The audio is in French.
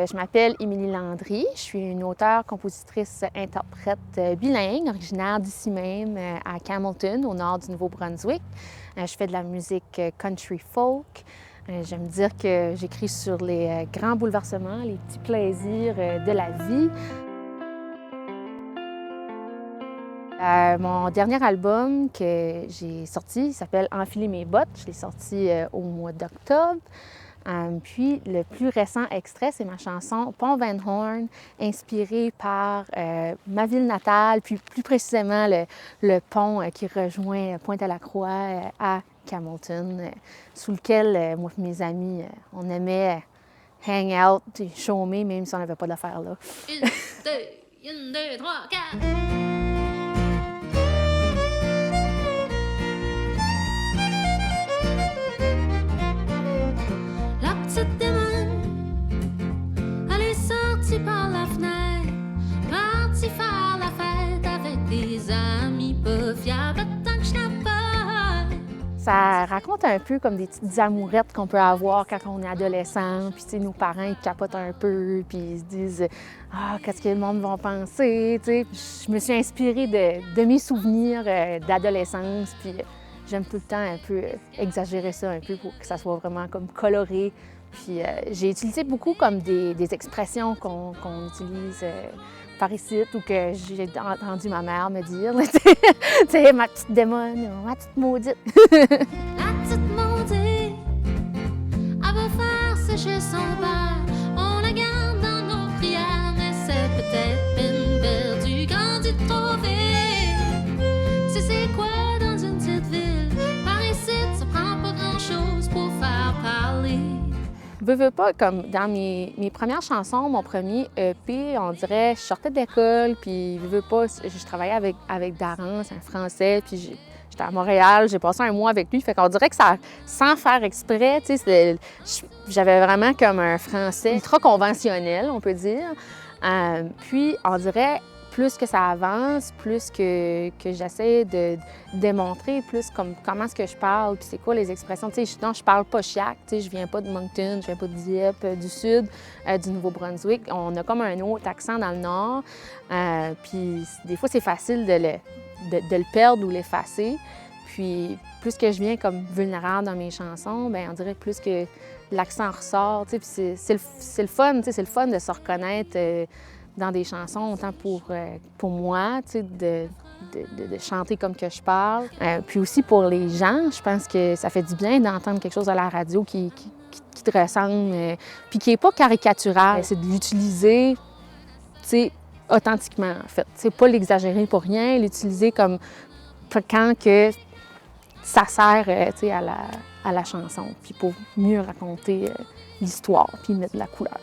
Je m'appelle Émilie Landry, je suis une auteure, compositrice, interprète bilingue, originaire d'ici même, à Campbellton, au nord du Nouveau-Brunswick. Je fais de la musique country folk. J'aime dire que j'écris sur les grands bouleversements, les petits plaisirs de la vie. Mon dernier album que j'ai sorti s'appelle « Enfiler mes bottes ». Je l'ai sorti au mois d'octobre. Puis le plus récent extrait, c'est ma chanson « Pont Van Horn », inspirée par ma ville natale, puis plus précisément le pont qui rejoint Pointe-à-la-Croix à Campbellton, sous lequel moi et mes amis, on aimait hang out et chômer, même si on n'avait pas d'affaires là. Une, deux, trois, quatre! Petite démon, elle est sortie par la fenêtre, partie faire la fête avec des amis pas fiables tant que je n'ai pas. Ça raconte un peu comme des petites amourettes qu'on peut avoir quand on est adolescent, puis tu sais, nos parents ils capotent un peu, puis ils se disent « Ah, qu'est-ce que le monde va penser? » Tu sais, je me suis inspirée de mes souvenirs d'adolescence, puis j'aime tout le temps un peu exagérer ça un peu pour que ça soit vraiment comme coloré. Puis j'ai utilisé beaucoup comme des expressions qu'on utilise par ici ou que j'ai entendu ma mère me dire. Tu sais, ma petite démone, ma petite maudite. La petite maudite, elle veut faire sécher son père. On la garde dans nos prières, mais c'est peut-être peine perdue quand il trop vite. Tu sais quoi dans une petite ville? Par ici, ça prend pas grand-chose pour faire parler. Veux pas, comme dans mes premières chansons, mon premier EP, on dirait, je sortais de l'école, puis veux pas, je travaillais avec Daran, c'est un Français, puis j'étais à Montréal, j'ai passé un mois avec lui, fait qu'on dirait que ça, sans faire exprès, tu sais, j'avais vraiment comme un Français ultra conventionnel, on peut dire. Puis, on dirait, plus que ça avance, plus que j'essaie de démontrer plus comme comment est-ce que je parle, puis c'est quoi les expressions. Tu sais, non, je parle pas chiac, tu sais, je viens pas de Moncton, je viens pas de Dieppe, du sud, du Nouveau-Brunswick. On a comme un autre accent dans le nord, puis des fois, c'est facile de le perdre ou l'effacer. Puis plus que je viens comme vulnérable dans mes chansons, bien, on dirait plus que l'accent ressort, tu sais, puis c'est le fun, tu sais, c'est le fun de se reconnaître dans des chansons, autant pour moi, tu sais, de chanter comme que je parle. Puis aussi pour les gens, je pense que ça fait du bien d'entendre quelque chose à la radio qui te ressemble, puis qui n'est pas caricatural. C'est de l'utiliser, tu sais, authentiquement, en fait. C'est pas l'exagérer pour rien, l'utiliser comme quand que ça sert, tu sais, à la chanson, puis pour mieux raconter l'histoire, puis mettre de la couleur.